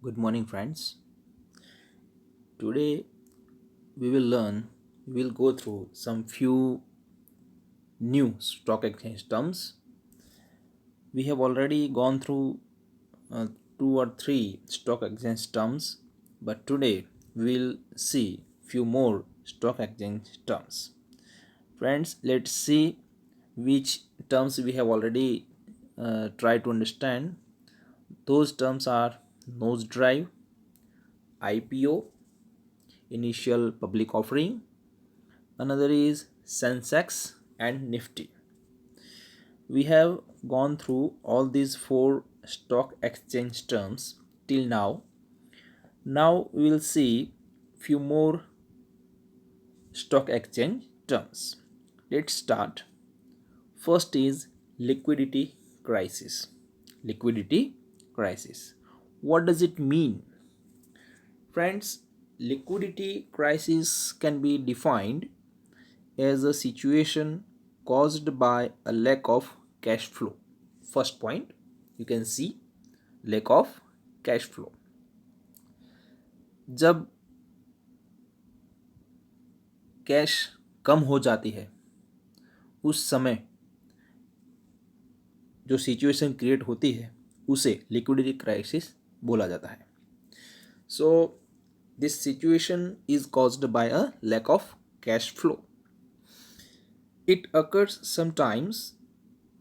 Good morning, friends. Today we will go through some few new stock exchange terms. We have already gone through uh, two or three stock exchange terms, but today we'll see few more stock exchange terms. Friends, let's see which terms we have already tried to understand. Those terms are nose drive, IPO, initial public offering. Another is Sensex and Nifty. We have gone through all these four stock exchange terms till now. Now we will see few more stock exchange terms. Let's start. First is liquidity crisis. Liquidity crisis. What does it mean? Friends, liquidity crisis can be defined as a situation caused by a lack of cash flow. First point, you can see lack of cash flow. जब cash कम हो जाती है उस समय जो situation create होती है उसे लिक्विडिटी क्राइसिस बोला जाता है. So this situation is caused by a lack of cash flow. It occurs sometimes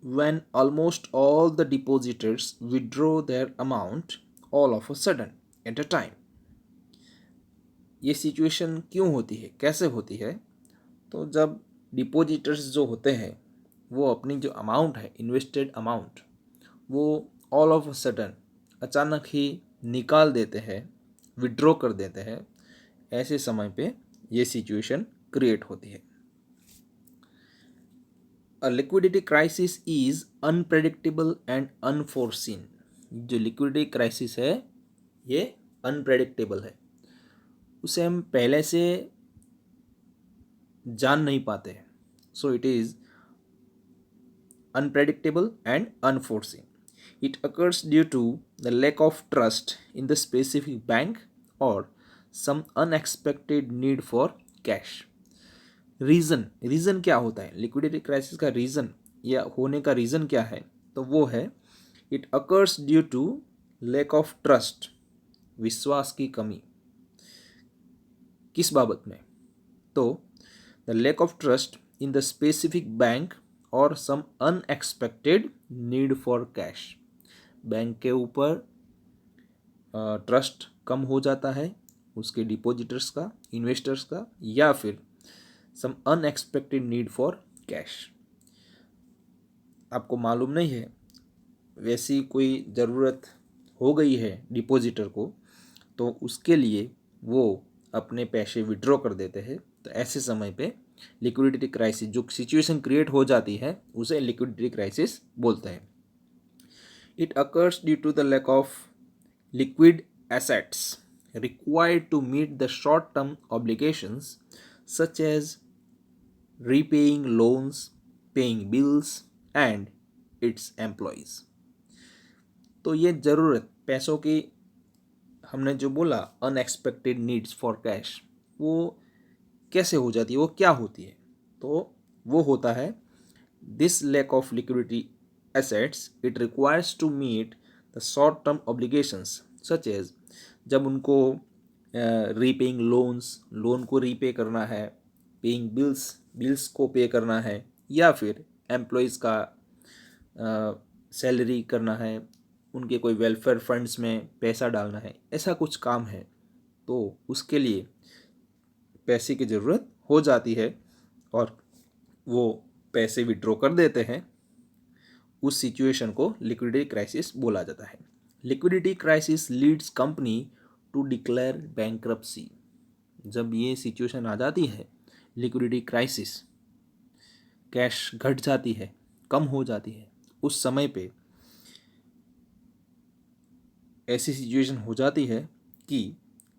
when almost all the depositors withdraw their amount all of a sudden at a time. ये situation क्यों होती है, कैसे होती है? तो जब डिपोजिटर्स जो होते हैं वो अपनी जो अमाउंट है, इन्वेस्टेड अमाउंट, वो ऑल ऑफ अ सडन अचानक ही निकाल देते हैं, विड्रॉ कर देते हैं. ऐसे समय पे ये सिचुएशन क्रिएट होती है. A liquidity crisis is unpredictable and unforeseen. जो लिक्विडिटी क्राइसिस है ये अनप्रेडिक्टेबल है, उसे हम पहले से जान नहीं पाते. So it is unpredictable and unforeseen. It occurs due to the lack of trust in the specific bank or some unexpected need for cash. Reason क्या होता है लिक्विडिटी क्राइसिस का? रीज़न या होने का रीज़न क्या है? तो वो है it occurs due to lack of trust, विश्वास की कमी. किस बाबत में? तो the lack of trust in the specific bank और some unexpected need for cash. Bank के ऊपर ट्रस्ट कम हो जाता है उसके डिपॉजिटर्स का, इन्वेस्टर्स का, या फिर some unexpected need for cash. आपको मालूम नहीं है, वैसी कोई ज़रूरत हो गई है डिपॉजिटर को, तो उसके लिए वो अपने पैसे विड्रॉ कर देते हैं. तो ऐसे समय पे लिक्विडिटी क्राइसिस, जो सिचुएशन क्रिएट हो जाती है उसे लिक्विडिटी क्राइसिस बोलते हैं. It occurs due to the lack of liquid assets required to meet the short term obligations such as repaying loans, paying bills and its employees. तो ये ज़रूरत पैसों की, हमने जो बोला अनएक्सपेक्टेड नीड्स फॉर कैश, वो कैसे हो जाती है, वो क्या होती है? तो वो होता है this lack of liquidity assets it requires to meet the short term obligations such as, जब उनको रीपेइंग लोन्स, लोन को रीपे करना है, पेइंग बिल्स, बिल्स को पे करना है, या फिर एम्प्लॉयज़ का सैलरी करना है, उनके कोई वेलफेयर फंड्स में पैसा डालना है, ऐसा कुछ काम है. तो उसके लिए पैसे की ज़रूरत हो जाती है और वो पैसे विड्रॉ कर देते हैं. उस सिचुएशन को लिक्विडिटी क्राइसिस बोला जाता है. Liquidity crisis leads company to declare bankruptcy. जब ये सिचुएशन आ जाती है लिक्विडिटी क्राइसिस, कैश घट जाती है, कम हो जाती है, उस समय पे ऐसी सिचुएशन हो जाती है कि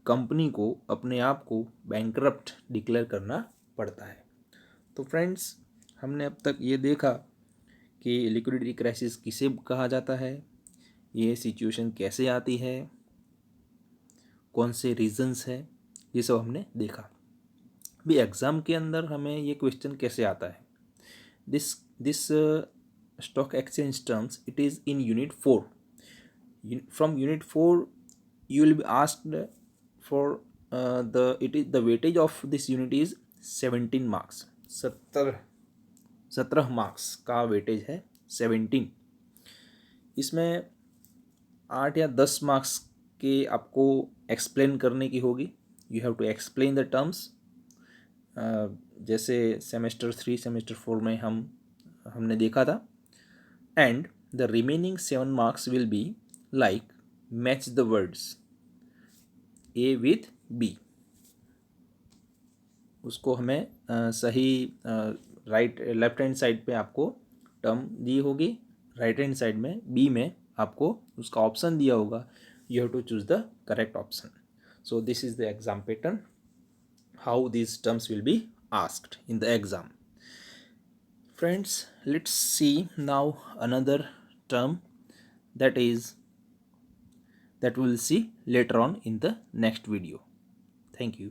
कंपनी को अपने आप को बैंकरप्ट डिक्लेयर करना पड़ता है. तो फ्रेंड्स, हमने अब तक ये देखा कि लिक्विडिटी क्राइसिस किसे कहा जाता है, ये सिचुएशन कैसे आती है, कौन से रीजंस है, ये सब हमने देखा। भी एग्ज़ाम के अंदर हमें ये क्वेश्चन कैसे आता है, this stock exchange terms it is in unit 4. From unit 4 you will be asked for the weightage of this unit is 17 marks. 17 marks का वेटेज है 17. इसमें 8 या 10 मार्क्स के आपको एक्सप्लेन करने की होगी. You have to explain the terms. जैसे सेमेस्टर 3 सेमेस्टर 4 में हमने देखा था. And the remaining 7 marks will be like match the words A with B. उसको हमें सही राइट लेफ्ट हैंड साइड पे आपको टर्म दी होगी, राइट हैंड साइड में बी में आपको उसका ऑप्शन दिया होगा. You have to choose the correct option. So this is the exam pattern, how these terms will be asked in the exam. Friends, let's see now another term that we'll see later on in the next video. Thank you.